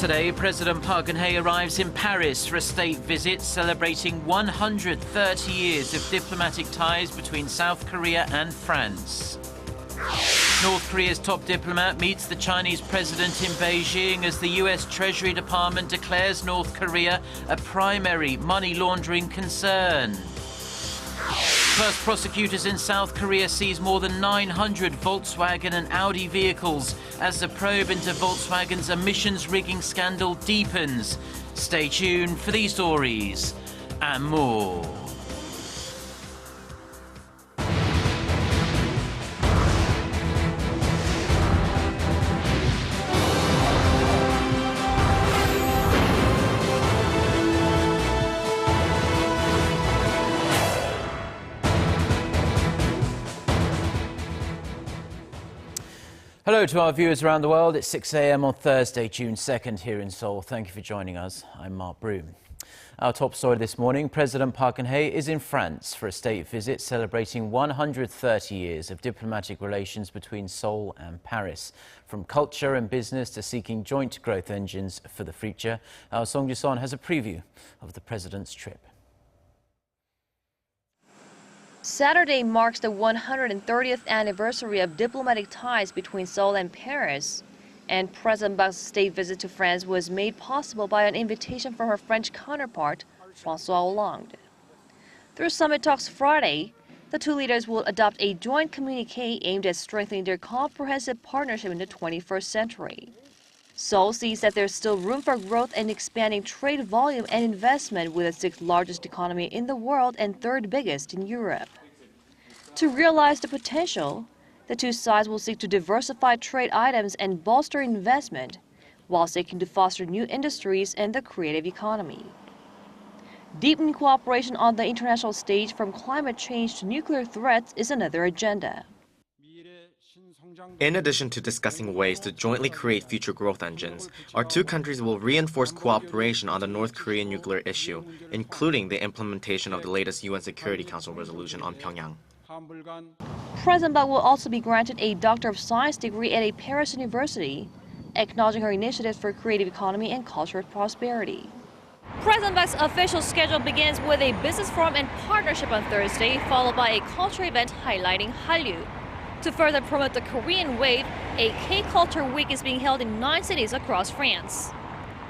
Today, President Park Geun-hye arrives in Paris for a state visit celebrating 130 years of diplomatic ties between South Korea and France. North Korea's top diplomat meets the Chinese president in Beijing as the US Treasury Department declares North Korea a primary money laundering concern. First, prosecutors in South Korea seize more than 900 Volkswagen and Audi vehicles as the probe into Volkswagen's emissions rigging scandal deepens. Stay tuned for these stories and more. Hello to our viewers around the world. It's 6 a.m. on Thursday, June 2nd here in Seoul. Thank you for joining us. I'm Mark Broom. Our top story this morning, President Park Geun-hye is in France for a state visit celebrating 130 years of diplomatic relations between Seoul and Paris. From culture and business to seeking joint growth engines for the future, our Song Ju-son has a preview of the president's trip. Saturday marks the 130th anniversary of diplomatic ties between Seoul and Paris, and President Park's state visit to France was made possible by an invitation from her French counterpart, François Hollande. Through summit talks Friday, the two leaders will adopt a joint communiqué aimed at strengthening their comprehensive partnership in the 21st century. Seoul sees that there's still room for growth and expanding trade volume and investment with the sixth largest economy in the world and third biggest in Europe. To realize the potential, the two sides will seek to diversify trade items and bolster investment, while seeking to foster new industries and the creative economy. Deepening cooperation on the international stage from climate change to nuclear threats is another agenda. In addition to discussing ways to jointly create future growth engines, our two countries will reinforce cooperation on the North Korean nuclear issue, including the implementation of the latest UN Security Council resolution on Pyongyang. President Park will also be granted a Doctor of Science degree at a Paris university, acknowledging her initiatives for creative economy and cultural prosperity. President Park's official schedule begins with a business forum and partnership on Thursday, followed by a culture event highlighting Hallyu. To further promote the Korean wave, a K-Culture Week is being held in 9 cities across France.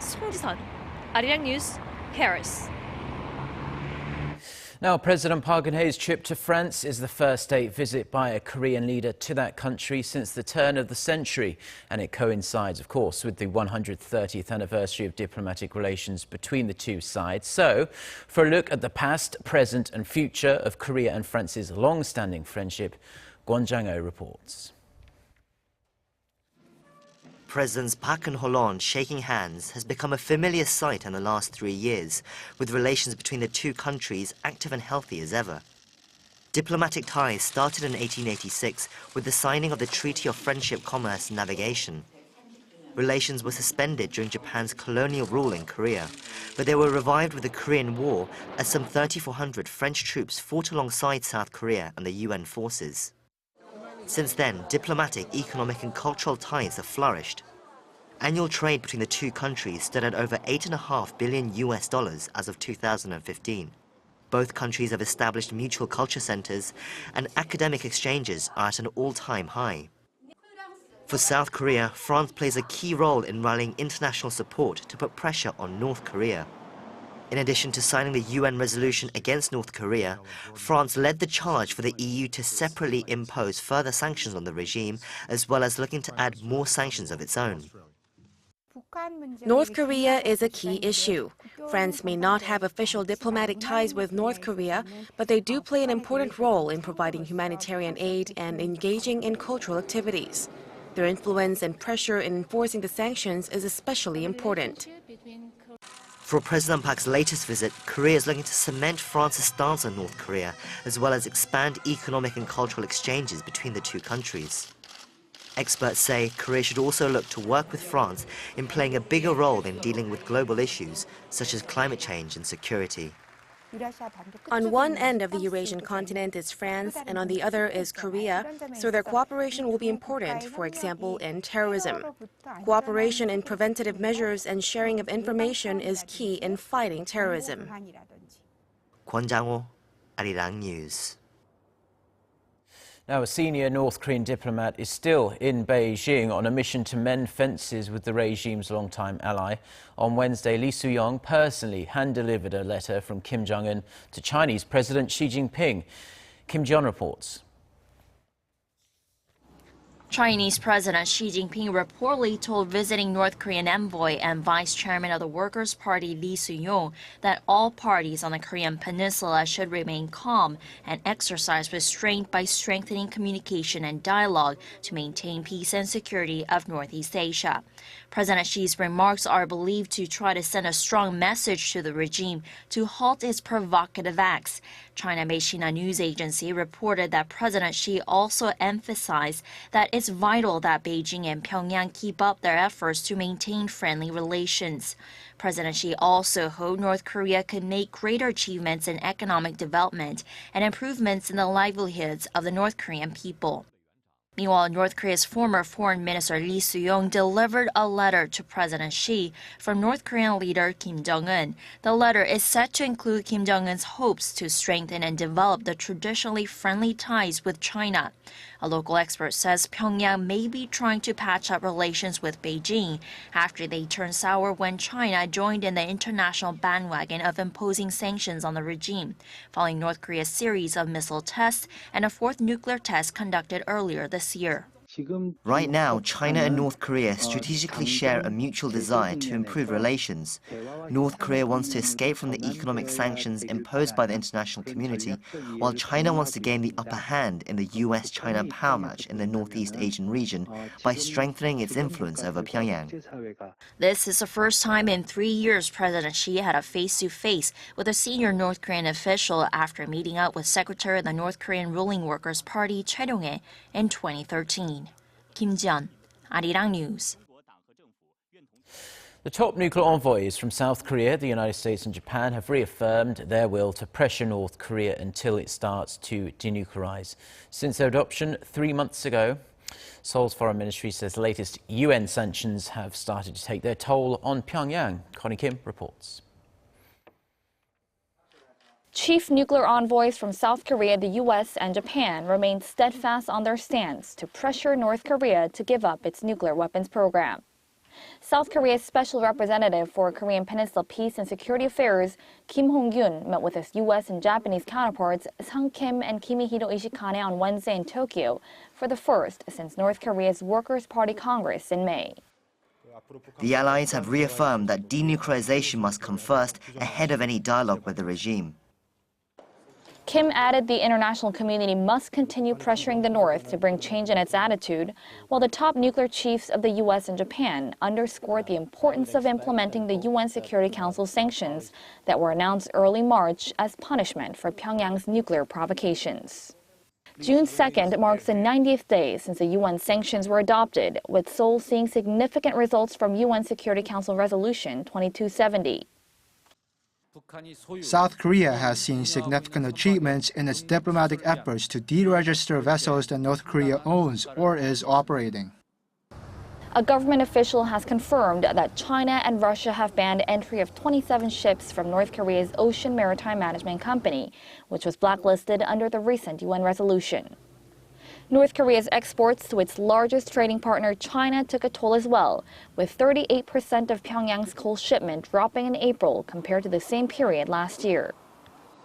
Song Ji-sun, Arirang News, Paris. Now, President Park Geun-hye's trip to France is the first state visit by a Korean leader to that country since the turn of the century. And it coincides, of course, with the 130th anniversary of diplomatic relations between the two sides. So, for a look at the past, present and future of Korea and France's long-standing friendship, Kwon Jang-ho reports. Presidents Park and Hollande shaking hands has become a familiar sight in the last 3 years, with relations between the two countries active and healthy as ever. Diplomatic ties started in 1886 with the signing of the Treaty of Friendship, Commerce and Navigation. Relations were suspended during Japan's colonial rule in Korea, but they were revived with the Korean War as some 3,400 French troops fought alongside South Korea and the UN forces. Since then, diplomatic, economic and cultural ties have flourished. Annual trade between the two countries stood at over $8.5 billion as of 2015. Both countries have established mutual culture centers, and academic exchanges are at an all-time high. For South Korea, France plays a key role in rallying international support to put pressure on North Korea. In addition to signing the UN resolution against North Korea, France led the charge for the EU to separately impose further sanctions on the regime, as well as looking to add more sanctions of its own. North Korea is a key issue. France may not have official diplomatic ties with North Korea, but they do play an important role in providing humanitarian aid and engaging in cultural activities. Their influence and pressure in enforcing the sanctions is especially important. For President Park's latest visit, Korea is looking to cement France's stance on North Korea, as well as expand economic and cultural exchanges between the two countries. Experts say Korea should also look to work with France in playing a bigger role in dealing with global issues, such as climate change and security. On one end of the Eurasian continent is France, and on the other is Korea, so their cooperation will be important, for example, in terrorism. Cooperation in preventative measures and sharing of information is key in fighting terrorism. Kwon Jang-ho, Arirang News. Now, a senior North Korean diplomat is still in Beijing on a mission to mend fences with the regime's longtime ally. On Wednesday, Lee Soo-young personally hand-delivered a letter from Kim Jong-un to Chinese President Xi Jinping. Kim Ji-yeon reports. Chinese President Xi Jinping reportedly told visiting North Korean envoy and vice chairman of the Workers' Party Lee Soo-young that all parties on the Korean peninsula should remain calm and exercise restraint by strengthening communication and dialogue to maintain peace and security of Northeast Asia. President Xi's remarks are believed to try to send a strong message to the regime to halt its provocative acts. China Meishina news agency reported that President Xi also emphasized that it's vital that Beijing and Pyongyang keep up their efforts to maintain friendly relations. President Xi also hoped North Korea could make greater achievements in economic development and improvements in the livelihoods of the North Korean people. Meanwhile, North Korea's former Foreign Minister Lee Soo-young delivered a letter to President Xi from North Korean leader Kim Jong-un. The letter is set to include Kim Jong-un's hopes to strengthen and develop the traditionally friendly ties with China. A local expert says Pyongyang may be trying to patch up relations with Beijing after they turned sour when China joined in the international bandwagon of imposing sanctions on the regime, following North Korea's series of missile tests and a fourth nuclear test conducted earlier this year. Right now, China and North Korea strategically share a mutual desire to improve relations. North Korea wants to escape from the economic sanctions imposed by the international community, while China wants to gain the upper hand in the US-China power match in the Northeast Asian region by strengthening its influence over Pyongyang. This is the first time in 3 years President Xi had a face-to-face with a senior North Korean official after meeting up with Secretary of the North Korean ruling Workers' Party Choi Dong-ae in 2013. Kim Ji-yeon, Arirang News. The top nuclear envoys from South Korea, the United States and Japan have reaffirmed their will to pressure North Korea until it starts to denuclearize. Since their adoption 3 months ago, Seoul's foreign ministry says the latest UN sanctions have started to take their toll on Pyongyang. Connie Kim reports. Chief nuclear envoys from South Korea, the U.S., and Japan remain steadfast on their stance to pressure North Korea to give up its nuclear weapons program. South Korea's Special Representative for Korean Peninsula Peace and Security Affairs, Kim Hong-kyun, met with his U.S. and Japanese counterparts Sang Kim and Kimihiro Ishikane on Wednesday in Tokyo for the first since North Korea's Workers' Party Congress in May. The allies have reaffirmed that denuclearization must come first ahead of any dialogue with the regime. Kim added the international community must continue pressuring the North to bring change in its attitude, while the top nuclear chiefs of the U.S. and Japan underscored the importance of implementing the UN Security Council sanctions that were announced early March as punishment for Pyongyang's nuclear provocations. June 2nd marks the 90th day since the UN sanctions were adopted, with Seoul seeing significant results from UN Security Council Resolution 2270. South Korea has seen significant achievements in its diplomatic efforts to deregister vessels that North Korea owns or is operating. A government official has confirmed that China and Russia have banned entry of 27 ships from North Korea's Ocean Maritime Management Company, which was blacklisted under the recent UN resolution. North Korea's exports to its largest trading partner, China, took a toll as well, with 38% of Pyongyang's coal shipment dropping in April compared to the same period last year.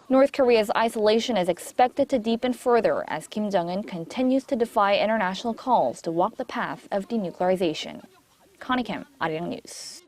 North Korea's isolation is expected to deepen further as Kim Jong-un continues to defy international calls to walk the path of denuclearization. Connie Kim, Arirang News.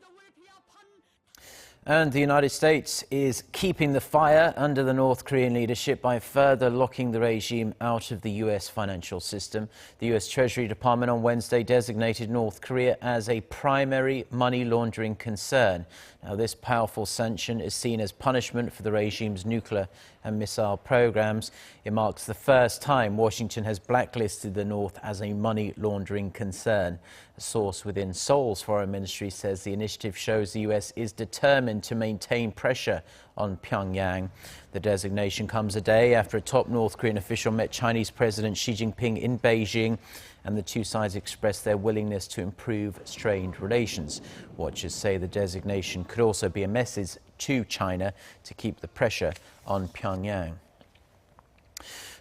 And the United States is keeping the fire under the North Korean leadership by further locking the regime out of the U.S. financial system. The U.S. Treasury Department on Wednesday designated North Korea as a primary money laundering concern. Now, this powerful sanction is seen as punishment for the regime's nuclear and missile programs. It marks the first time Washington has blacklisted the North as a money laundering concern. A source within Seoul's foreign ministry says the initiative shows the U.S. is determined determined to maintain pressure on Pyongyang. The designation comes a day after a top North Korean official met Chinese President Xi Jinping in Beijing, and the two sides expressed their willingness to improve strained relations. Watchers say the designation could also be a message to China to keep the pressure on Pyongyang.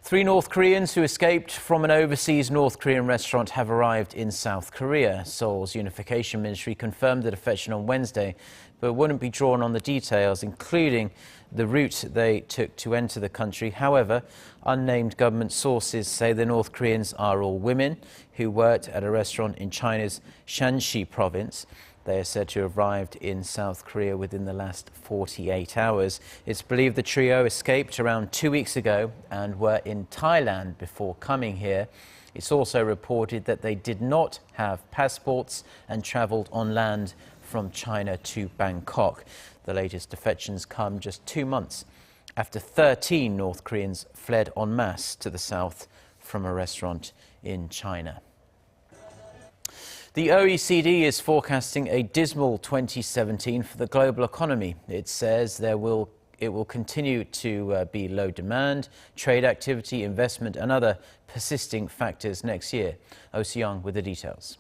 3 North Koreans who escaped from an overseas North Korean restaurant have arrived in South Korea. Seoul's Unification Ministry confirmed the defection on Wednesday, but wouldn't be drawn on the details, including the route they took to enter the country. However, unnamed government sources say the North Koreans are all women who worked at a restaurant in China's Shanxi province. They are said to have arrived in South Korea within the last 48 hours. It's believed the trio escaped around 2 weeks ago and were in Thailand before coming here. It's also reported that they did not have passports and travelled on land from China to Bangkok. The latest defections come just 2 months after 13 North Koreans fled en masse to the south from a restaurant in China. The OECD is forecasting a dismal 2017 for the global economy. It says it will continue to be low demand, trade activity, investment and other persisting factors next year. Oh Seong with the details.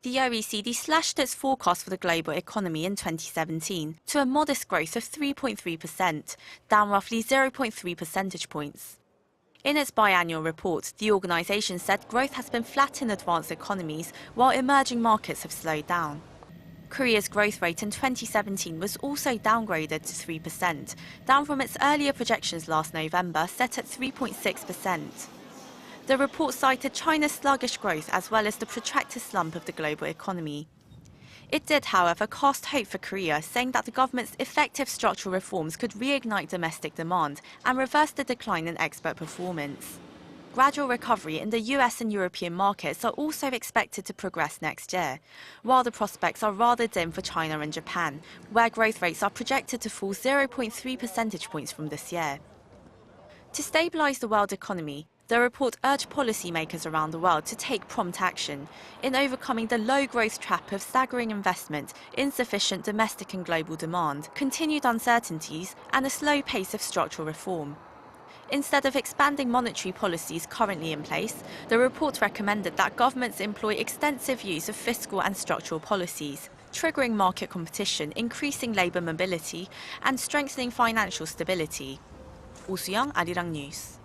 The OECD slashed its forecast for the global economy in 2017 to a modest growth of 3.3%, down roughly 0.3 percentage points. In its biannual report, the organisation said growth has been flat in advanced economies, while emerging markets have slowed down. Korea's growth rate in 2017 was also downgraded to 3%, down from its earlier projections last November, set at 3.6%. The report cited China's sluggish growth as well as the protracted slump of the global economy. It did, however, cast hope for Korea, saying that the government's effective structural reforms could reignite domestic demand and reverse the decline in export performance. Gradual recovery in the US and European markets are also expected to progress next year, while the prospects are rather dim for China and Japan, where growth rates are projected to fall 0.3 percentage points from this year. To stabilise the world economy, the report urged policymakers around the world to take prompt action in overcoming the low-growth trap of staggering investment, insufficient domestic and global demand, continued uncertainties, and a slow pace of structural reform. Instead of expanding monetary policies currently in place, the report recommended that governments employ extensive use of fiscal and structural policies, triggering market competition, increasing labour mobility, and strengthening financial stability. Oh Seong, Arirang News.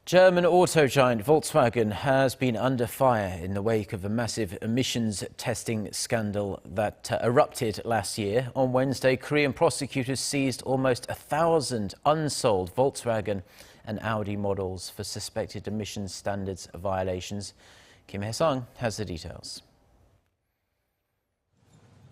German auto giant Volkswagen has been under fire in the wake of a massive emissions testing scandal that erupted last year. On Wednesday, Korean prosecutors seized almost 1,000 unsold Volkswagen and Audi models for suspected emissions standards violations. Kim Hae-sung has the details.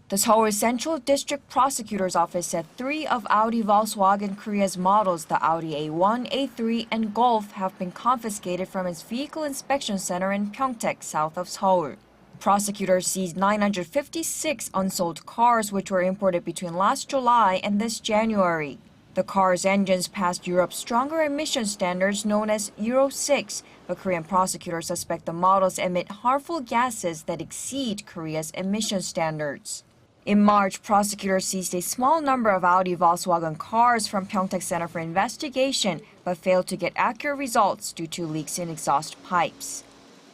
The Seoul Central District Prosecutor's Office said 3 of Audi Volkswagen Korea's models, the Audi A1, A3, and Golf, have been confiscated from its vehicle inspection center in Pyeongtaek, south of Seoul. Prosecutors seized 956 unsold cars which were imported between last July and this January. The cars' engines passed Europe's stronger emission standards known as Euro 6, but Korean prosecutors suspect the models emit harmful gases that exceed Korea's emission standards. In March, prosecutors seized a small number of Audi Volkswagen cars from Pyeongtaek Center for investigation, but failed to get accurate results due to leaks in exhaust pipes.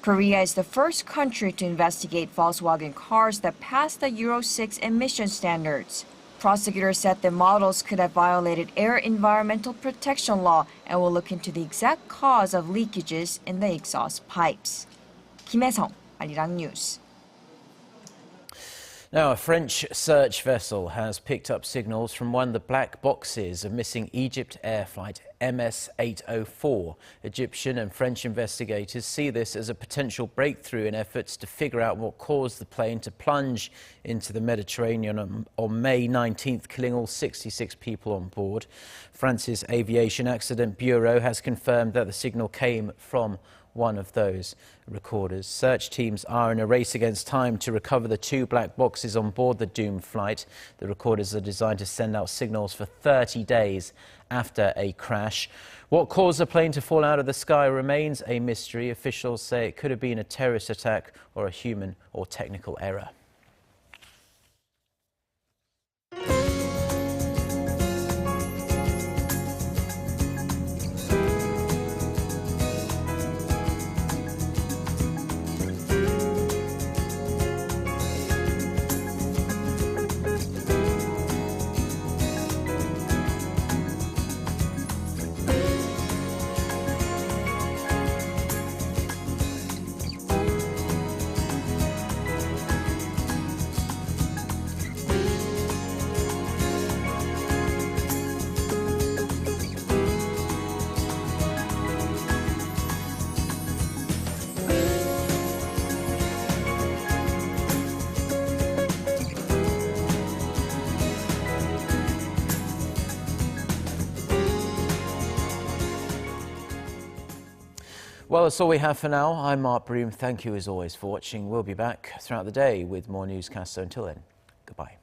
Korea is the first country to investigate Volkswagen cars that pass the Euro 6 emission standards. Prosecutors said the models could have violated air environmental protection law and will look into the exact cause of leakages in the exhaust pipes. Kim Hae-sung, Arirang News. Now, a French search vessel has picked up signals from one of the black boxes of missing EgyptAir flight MS-804. Egyptian and French investigators see this as a potential breakthrough in efforts to figure out what caused the plane to plunge into the Mediterranean on May 19th, killing all 66 people on board. France's Aviation Accident Bureau has confirmed that the signal came from one of those recorders. Search teams are in a race against time to recover the 2 black boxes on board the doomed flight. The recorders are designed to send out signals for 30 days after a crash. What caused the plane to fall out of the sky remains a mystery. Officials say it could have been a terrorist attack or a human or technical error. Well, that's all we have for now. I'm Mark Broom. Thank you as always for watching. We'll be back throughout the day with more newscasts. So until then, goodbye.